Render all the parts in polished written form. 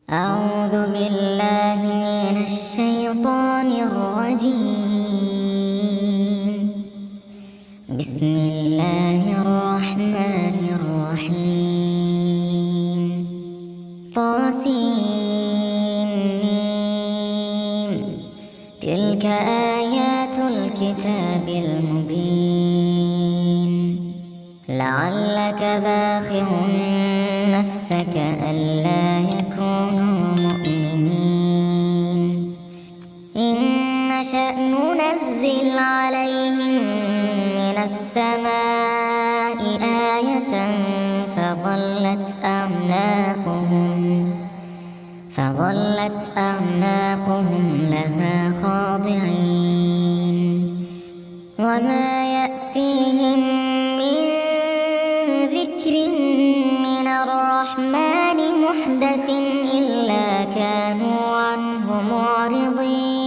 أعوذ بالله من الشيطان الرجيم. بسم الله الرحمن الرحيم. طاسيم تلك آيات الكتاب المبين. لعلك باخع نفسك ألا يكونوا مؤمنين. إن نشأ ننزل عليهم من السماء آية فظلت أعناقهم لها خاضعين. وما يأتيهم من ذكر من الرحمن محدث إلا كانوا عنه معرضين.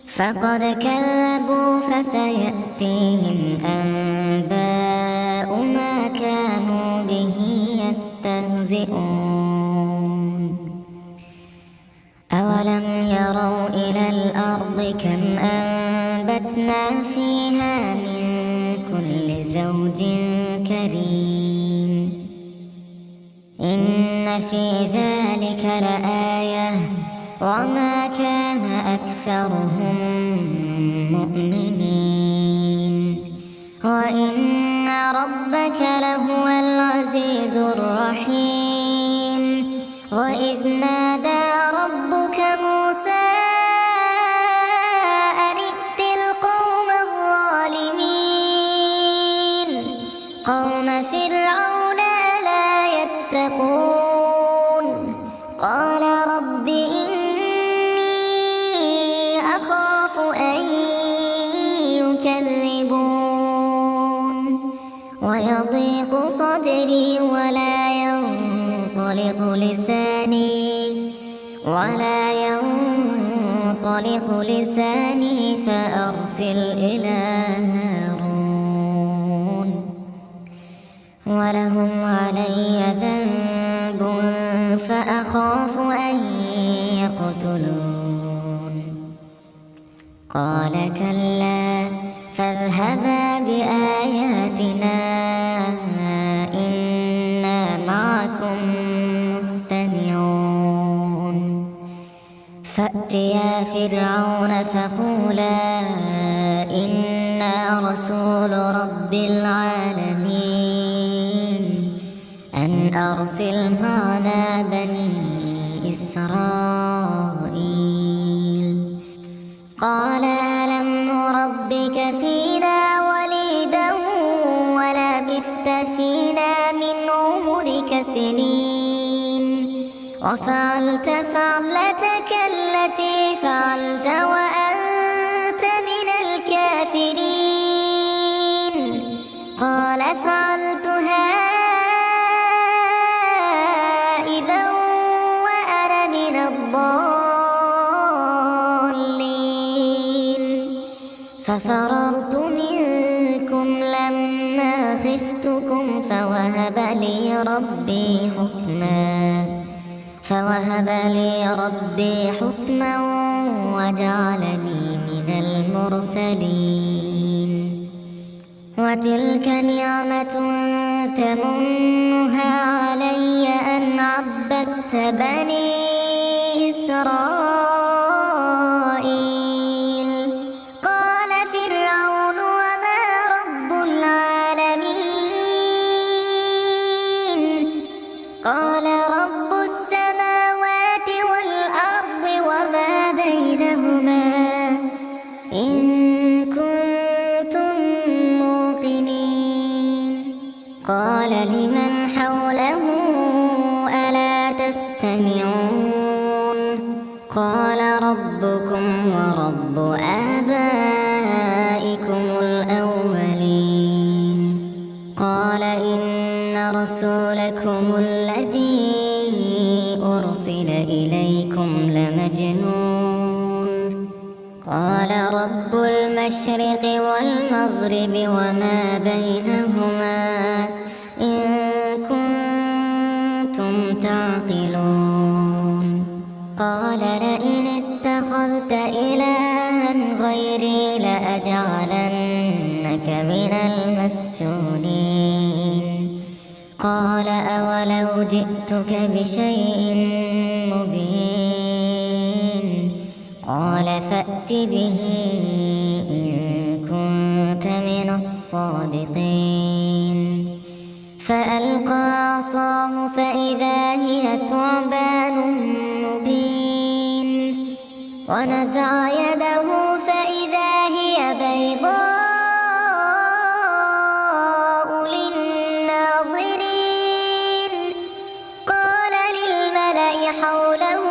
فقد كذبوا فسيأتيهم أنباء ما كانوا به يستهزئون. أولم يروا إلى الأرض كم أنبتنا فيها من كل زوج كريم. إن في ذلك لآية وما كان أكثرهم مؤمنين. وإن ربك لهو العزيز الرحيم. وإذ نادى ربك موسى أن ائت القوم الظالمين قوم فرعون ألا يتقون. قال رب إني أخاف أن يكذبون ويضيق صدري ولا ينطلق لساني فأرسل إلى هارون ولهم علي ذنب فأخاف أن يقتلون. قال كلا فاذهبا بآياتنا إنا معكم مستمعون. فأتيا فرعون فقولا إنا رسول رب العالمين أن أرسل معنا بني إسرائيل. قال ألم نربك فينا وليدا ولبثت فينا من عمرك سنين وفعلت فعلتك التي فعلت وأنت من الكافرين. قال فعلتها إذا وأنا من الضالين. ففررت منكم لما خفتكم فوهب لي ربي حكما وجعلني من المرسلين. وتلك نعمة تمنها علي أن عبدت بني إسرائيل. قال فرعون وما رب العالمين. قال رب السماوات والأرض وما بينهما إن كنتم موقنين. قال لمن حوله ألا تستمعون. قال ربكم ورب آبائكم الأولين. قال إن رسولكم الذي أرسل إليكم لمجنون. قال رب المشرق والمغرب وما بينهما إن كنتم أنتم تعقلون قال لئن اتخذت إلها غيري لأجعلنك من المسجونين قال أولو جئتك بشيء مبين قال فأت به إن كنت من الصادقين فألقى عصاه فإذا هي ثعبان مبين ونزع يده فإذا هي بيضاء للناظرين قال للملأ حوله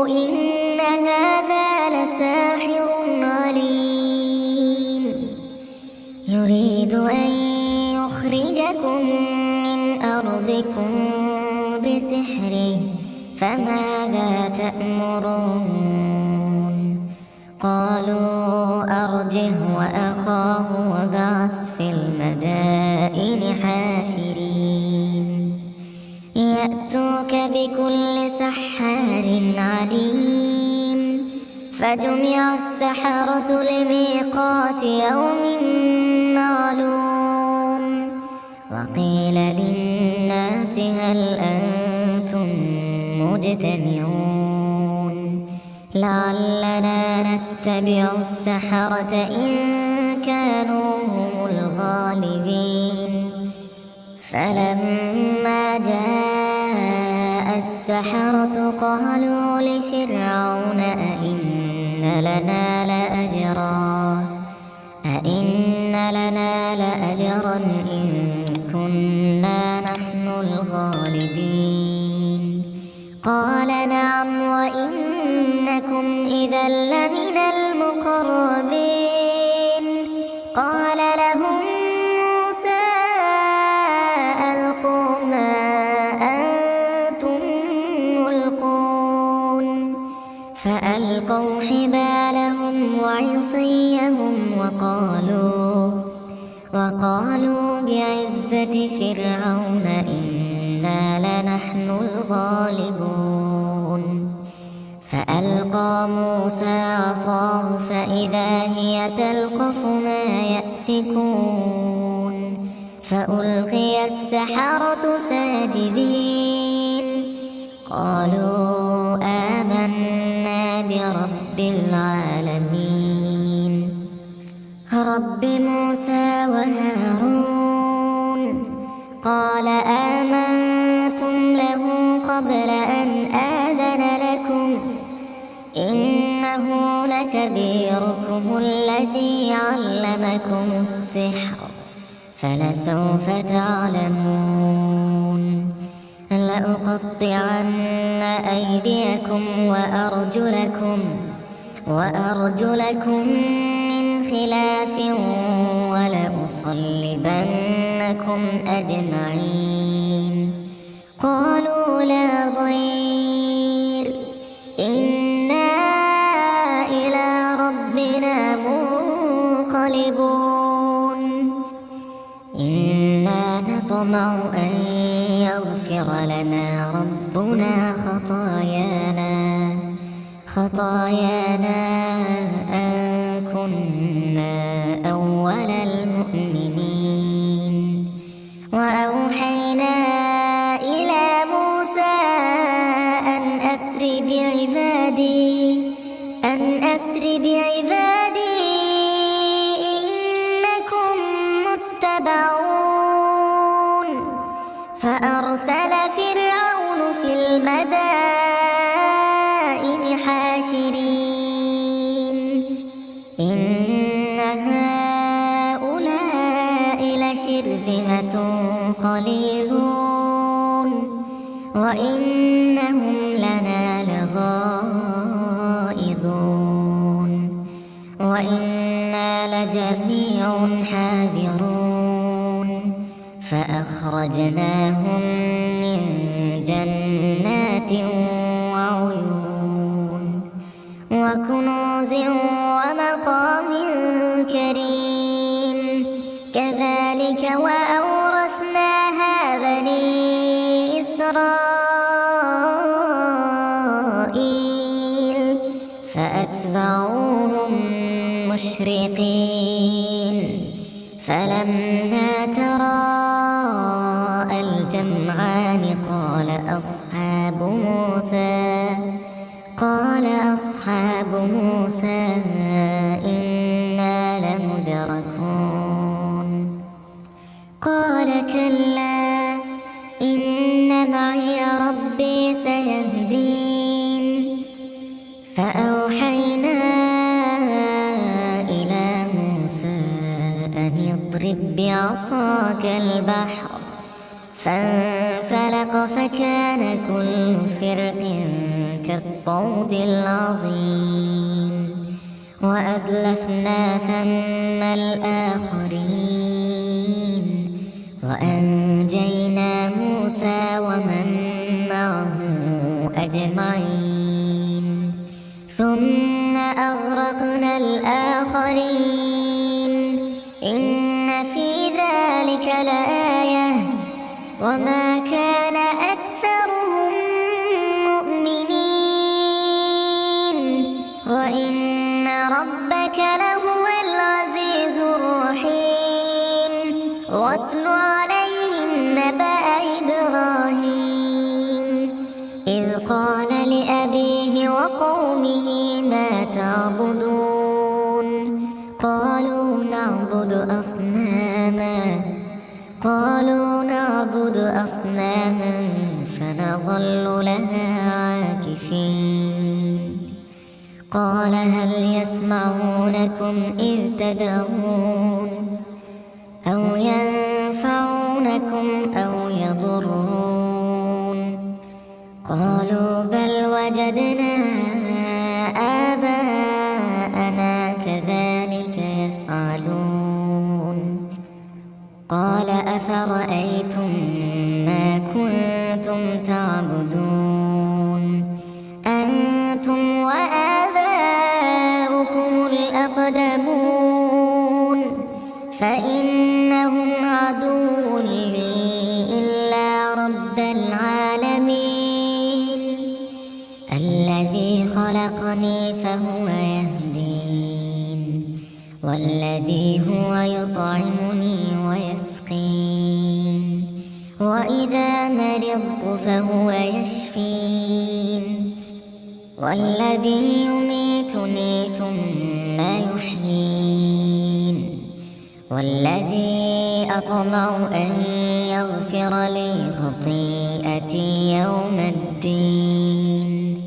إن هذا لساحر عليم يريد أن يخرجكم من أرضكم بسحره فماذا تأمرون قالوا أرجه وأخاه وابعث في المدائن حاشرين يأتوك بكل سحار عليم فجمع السحرة لميقات يوم معلوم وقيل للناس هل أنتم مجتمعون لعلنا نتبع السحرة إن كانوا هم الغالبين فلما جاء السحرة قالوا لفرعون أئن لنا لأجرا إن كنا نحن الغالبين قال نعم وإنكم إذا لمن المقربين قال لهم موسى ألقوا ما أنتم ملقون فألقوا حبالهم وعصيهم وقالوا بعزة فرعون إنا لنحن الغالبون فألقى موسى عصاه فإذا هي تلقف ما يأفكون فألقي السحرة ساجدين قالوا آمنا برب العالمين رب موسى وهارون قال آمنتم له قبل أن آذن لكم إنه لكبيركم الذي علمكم السحر فلسوف تعلمون لأقطعن أيديكم وأرجلكم من خلاف ولأصلبنكم أجمعين قالوا لا ضير إنا إلى ربنا منقلبون إنا نطمع أن يغفر لنا ربنا خطايانا أن كنا أول المؤمنين وأوحينا إلى موسى أن أسر بعبادي إنكم متبعون فأرسل فرعون في المدائن حاشرين إن هؤلاء لشرذمة قليلون وإنهم لنا لغائظون وإنا لجميع حاذرون فأخرجناهم من جنات وعيون وكنوز ومقام كريم كذلك وأورثناها بني إسرائيل فأتبعوهم مشرقين فلما تراءى الجمعان قال أصحاب موسى إنا لمدركون قال كلا إن معي ربي سيهدين فأوحينا إلى موسى أن اضرب بعصاك البحر فانفلق فكان كل فرق كالطود العظيم وأزلفنا ثم الآخرين وأنجينا موسى ومن معه أجمعين ثم أغرقنا الآخرين إن في ذلك لآية وما كان أكثرهم مؤمنين وإن ربك لهو العزيز الرحيم واتل عليهم نبأ إبراهيم إذ قال لأبيه وقومه ما تعبدون قالوا نعبد أصناما فنظل لها عاكفين قال هل يسمعونكم إذ تدعون أو ينفعونكم أو يضرون قالوا بل وجدنا آباءنا كذلك يفعلون قال أفرأيتم ما كنتم تعبدون أنتم وآباؤكم الأقدمون فإنهم عدو لي إلا رب العالمين الذي خلقني فهو يهدين والذي هو يطعمني ويسقين وإذا مرضت فهو يشفين والذي يميتني ثم يحيين والذي أطمع أن يغفر لي خطيئتي يوم الدين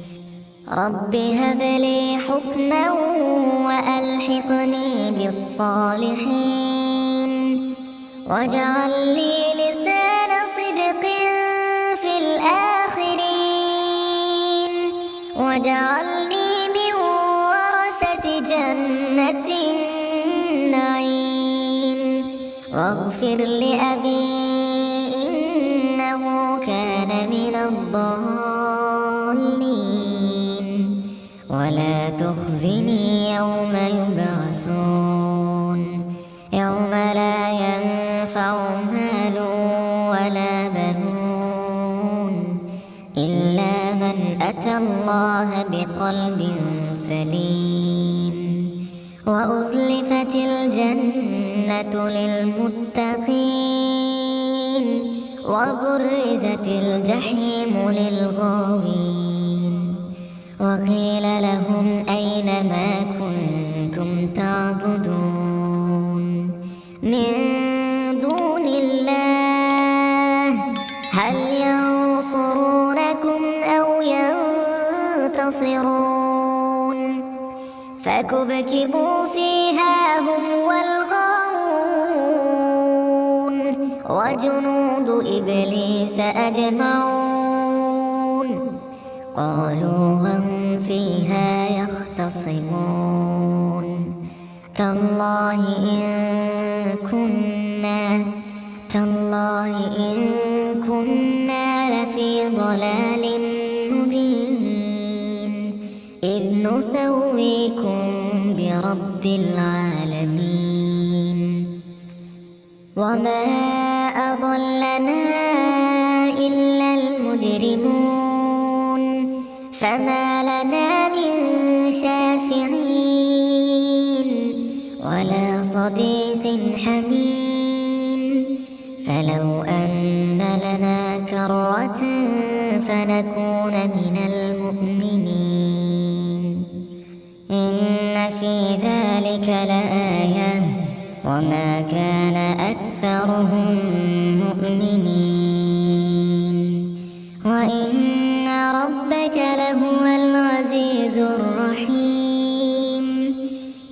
رب هب لي حكما وألحقني بالصالحين واجعل لي لسان صدق في الآخرين واجعلني من ورثة جنة النعيم واغفر لأبي إنه كان من الضالين ولا تخزني يوم يبعثون يوم لا ينفع مال ولا بنون إلا من أتى الله بقلب سليم وأزلفت الجنة للمتقين وبرزت الجحيم للغاوين وقيل لهم أين ما كنتم تعبدون من دون الله هل ينصرونكم أو ينتصرون فكبكبوا فيها هم والغاوون وجنود إبليس أجمعون قالوا وهم فيها يختصمون تالله إن كنا لفي ضلال مبين إذ نسويكم برب العالمين وما أضلنا إلا المجرمين المجرمون فما لنا من شافعين ولا صديق حميم فلو أن لنا كرة فنكون من المؤمنين إن في ذلك لآية وما كان أكثرهم مؤمنين وإن ربك لهو العزيز الرحيم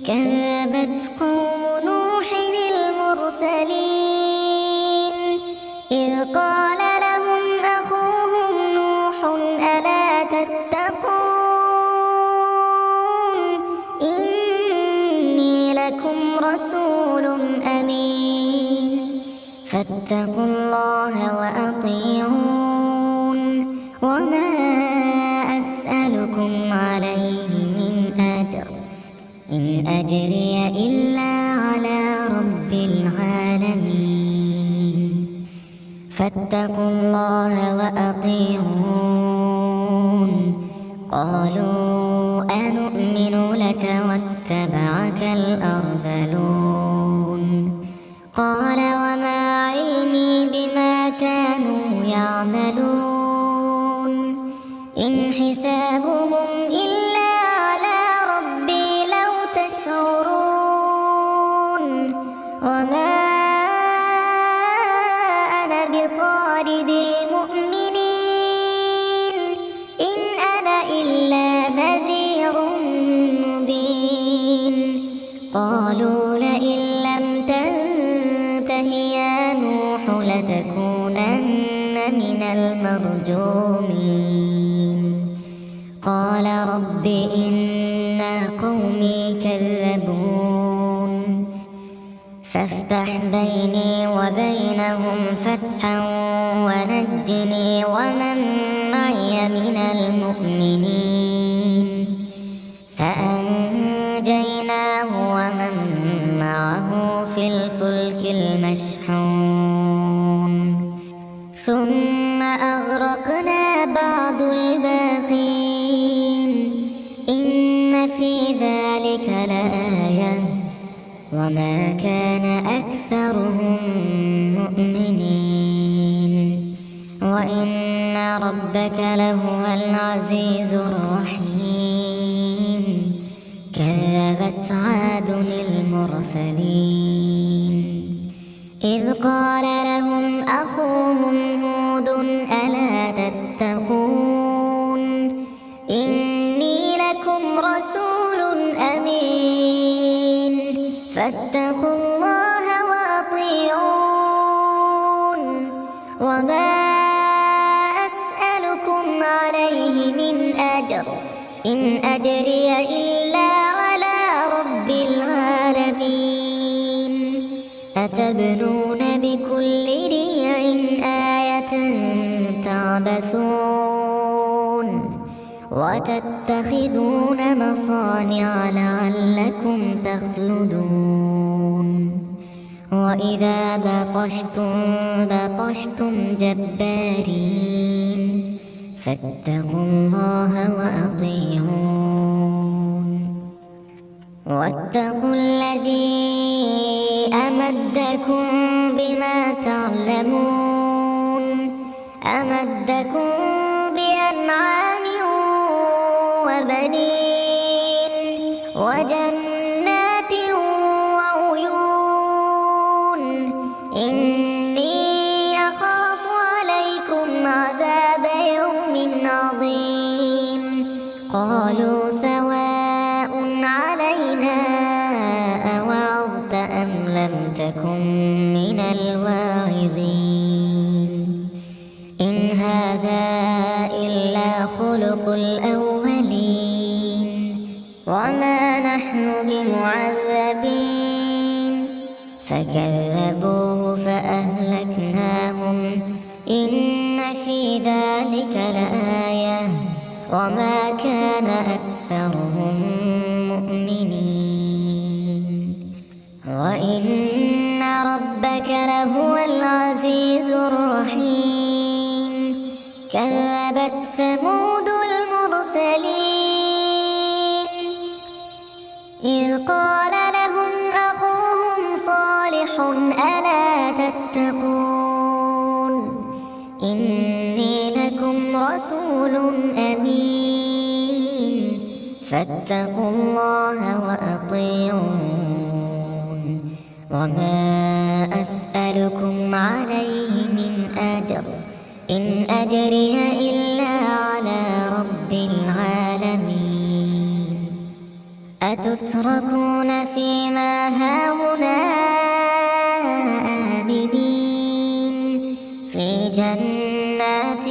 كذبت قوم نوح المرسلين إذ قال لهم أخوهم نوح ألا تتقون إني لكم رسول أمين فاتقوا الله وأطيعون وما أسألكم عليه من أجر إن أجري إلا على رب العالمين فاتقوا الله وأطيعون قالوا أنؤمن لك واتبعك الأرذلون قال وما علمي بما كانوا يعملون إن حسابهم إلا على ربي لو تشعرون وما أنا بطارد المؤمنين إن أنا إلا نذير مبين قالوا لئن لم تنته يا نوح لتكونن من المرجومين قال رب إن قومي كذبون فافتح بيني وبينهم فتحا ونجني ومن معي من المؤمنين فأنجيناه ومن معه في الفلك المشحون ثم أغرقنا بعد الباقين إن في ذلك لآية وما كان أكثرهم مؤمنين وإن ربك لهو العزيز الرحيم كذبت عاد المرسلين إذ قال لهم أخوهم هود ألا تتقون إني لكم رسول أمين فاتقوا الله وأطيعون وما أسألكم عليه من أجر إن أجري إلا على رب العالمين أتبنون بكل ريع آية تعبثون وتتخذون مصانع لعلكم تخلدون وإذا بطشتم جبارين فاتقوا الله وأطيعون واتقوا الذي أمدكم بما تعلمون أمدكم بأنعام وبنين وجنات وعيون إني أخاف عليكم عذاب يوم عظيم قالوا سواء علينا أوعظت أم لم تكن من الواعظين إن هذا إلا خلق الأولين وما نحن بمعذبين فكذبوه فأهلكناهم إن في ذلك لآية وما كان أكثرهم مؤمنين وإن ربك لهو العزيز الرحيم كذبت ثمود المرسلين إذ قال لهم أخوهم صالح ألا تتقون إني لكم رسول أمين فاتقوا الله وأطيعون وما أسألكم عليه من أجر إن أجري إلا على رب العالمين أتتركون فيما هاهنا آمنين في جنات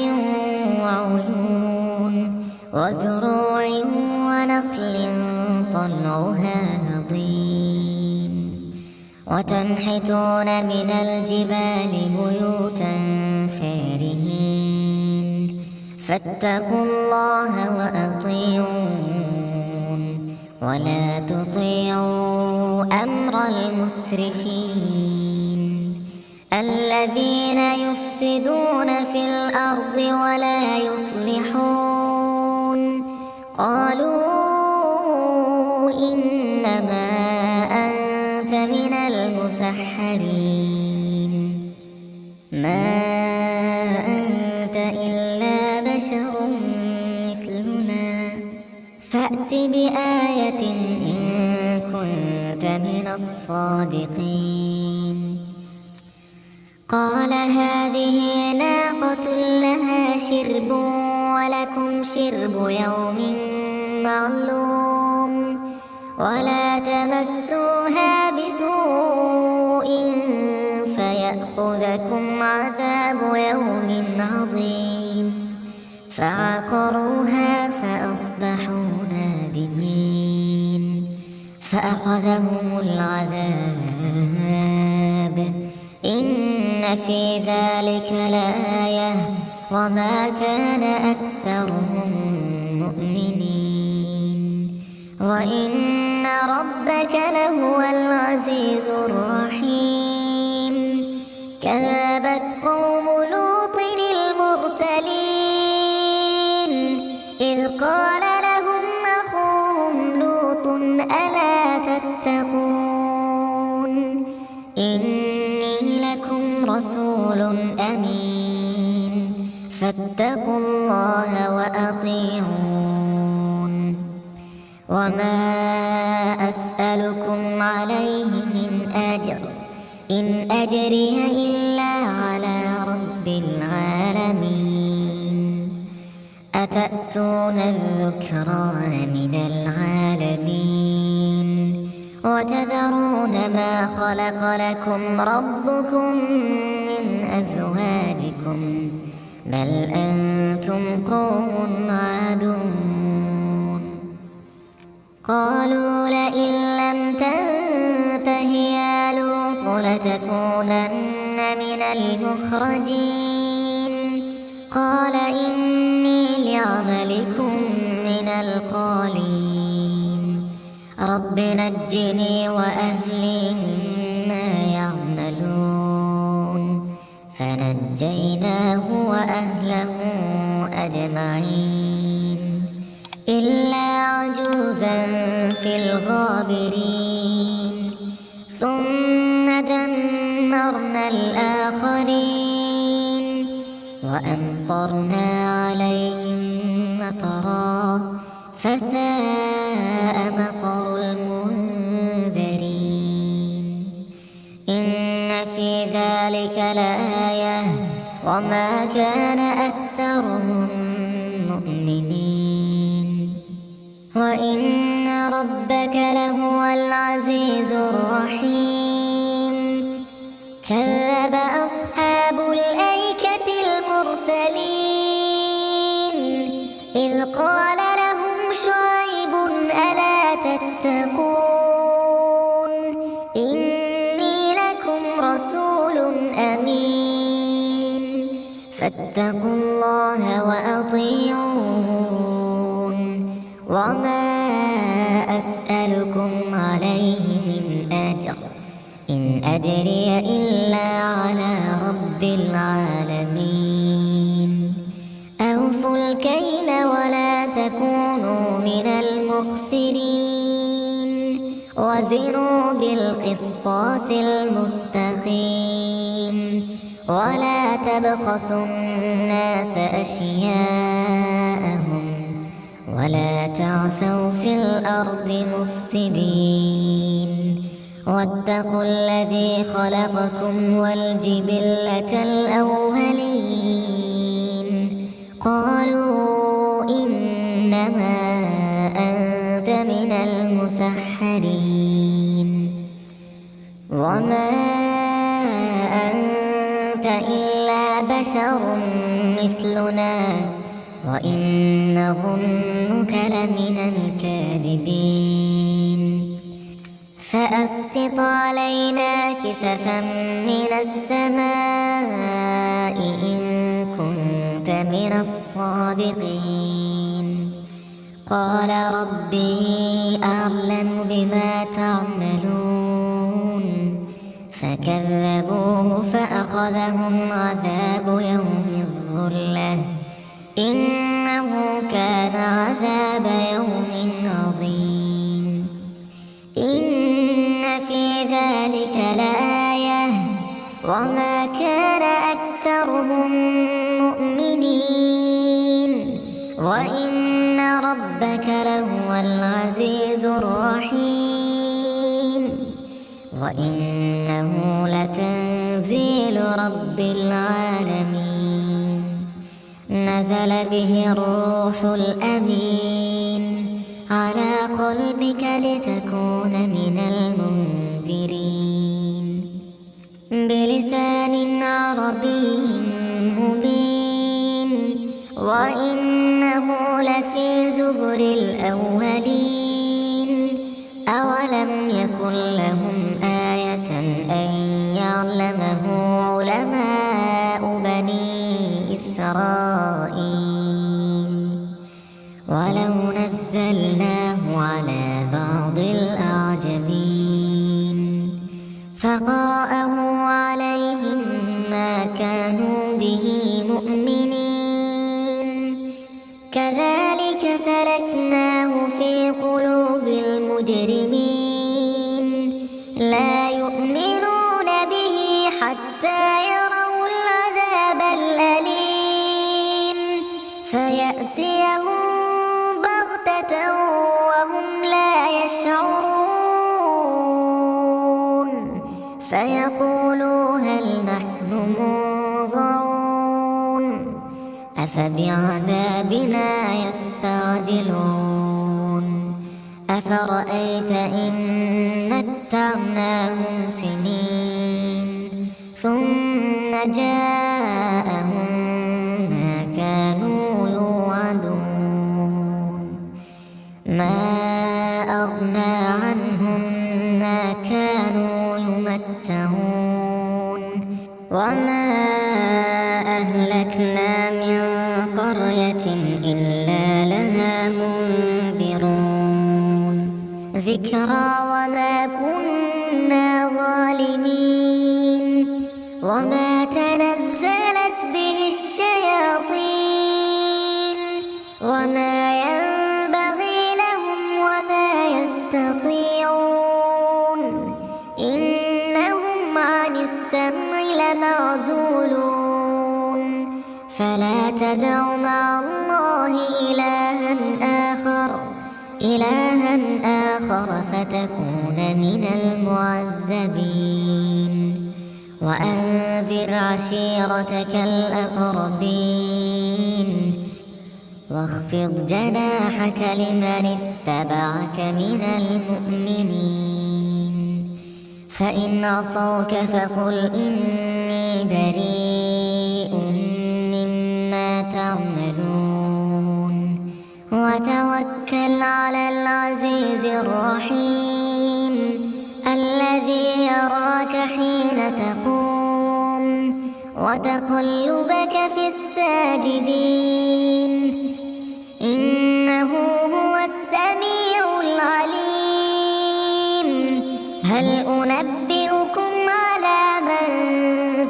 وعيون وزروع ونخل طلعها هضيم وتنحتون من الجبال بيوتا فارهين فاتقوا الله وأطيعون ولا تطيعوا أمر المسرفين الذين يفسدون في الأرض ولا يصلحون قالوا إنما أنت من المسحرين ما أنت إلا بشر مثلنا فأت بآية إن كنت من الصادقين قال هذه ناقة لها شرب ولكم شرب يوم معلوم ولا تمسوها بسوء فيأخذكم عذاب يوم عظيم فعقروها فأصبحوا نادمين فأخذهم العذاب إن في ذلك لآية وما كان أكثرهم مؤمنين وإن ربك لهو العزيز الرحيم كذبت قوم لوط المرسلين إذ قال لهم أخوهم لوط ألا تتقون إني لكم رسول أمين فاتقوا الله وأطيعون وما أسألكم عليه من أجر إن أجري إلا على رب العالمين أتأتون الذكران من العالمين وتذرون ما خلق لكم ربكم من أزواجكم بل أنتم قوم عادون قالوا لئن لم تنته يا لوط لتكونن من المخرجين قال إني لعملكم من القالين رب نجني وأهلي مما يعملون فنجيناه وأهله أجمعين إلا عجوزا في الغابرين ثم دمرنا الآخرين وأمطرنا عليهم مطرا فساء مطر المنذرين إن في ذلك لآية وما كان أكثرهم مؤمنين وإن ربك لهو العزيز الرحيم كذب أصحاب الأيكة المرسلين إذ قال لهم شعيب ألا تتقون إني لكم رسول أمين فاتقوا الله وأطيعون وما أسألكم عليه من أجر إن أجري إلا على رب العالمين وزنوا بالقسطاس المستقيم ولا تبخسوا الناس أشياءهم ولا تعثوا في الأرض مفسدين واتقوا الذي خلقكم والجبلة الأولين قالوا إنما أنت من المسحرين وما أنت إلا بشر مثلنا وإن نظنك لمن الكاذبين فأسقط علينا كسفا من السماء إن كنت من الصادقين قال ربي أعلم بما تعملون فكذبوه فأخذهم عذاب يوم الظلة إنه كان عذاب يوم عظيم إن في ذلك لآية وما كان أكثرهم مؤمنين وإن ربك لهو العزيز الرحيم وإنه لتنزيل رب العالمين نزل به الروح الأمين على قلبك لتكون من المنذرين بلسان عربي مبين وإنه لفي زبر الأولين أولم يكن لهم آية أن يعلمه علماء بني إسرائيل ولو نزلناه على بعض الأعجمين فقرأه عليهم ما كانوا به مؤمنين كذلك سلكناه في قلوب المجرمين لا يؤمنون به حتى يروا العذاب الأليم فيأتيهم بغتة وهم لا يشعرون فيقولوا هل نحن منظرون أفبعذابنا يستعجلون أفرأيت إن متعناهم سنين ثم جاءهم ما كانوا يوعدون ما أغنى عنهم ما كانوا يمتعون وما أهلكنا من قرية إلا لها منذرون ذكرى وما كنا ظالمين وما تنزلت به الشياطين وما ينبغي لهم وما يستطيعون إنهم عن السمع لمعزولون فلا تدع مع الله إلها آخر فتكون من المعذبين وأنذر عشيرتك الأقربين واخفض جناحك لمن اتبعك من المؤمنين فإن عصوك فقل إني بريء مما تعملون وتوكل على العزيز الرحيم الذي يراك حين تقوم وتقلبك في الساجدين إنه هو السميع العليم هل أنبئكم على من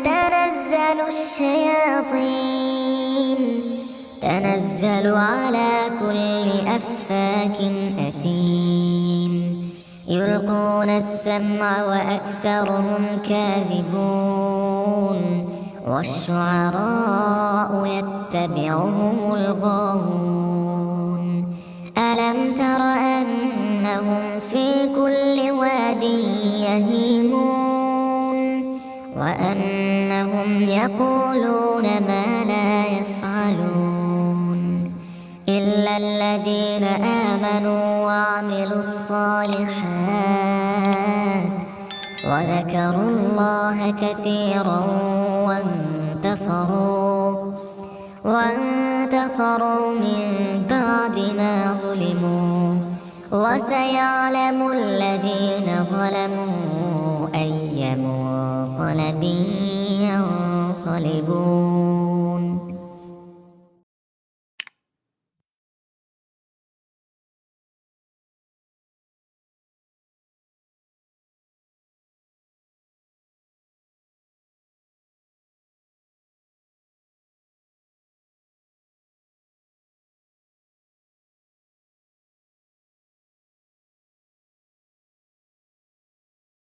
تنزل الشياطين تنزل على كل أفاك أثيم يلقون السمع وأكثرهم كاذبون والشعراء يتبعهم الغاوون ألم تر أنهم في كل واد يهيمون وأنهم يقولون ما لا يفعلون إلا الذين آمنوا وعملوا الصالحات وذكروا الله كثيرا وانتصروا من بعد ما ظلموا وسيعلم الذين ظلموا أي منقلب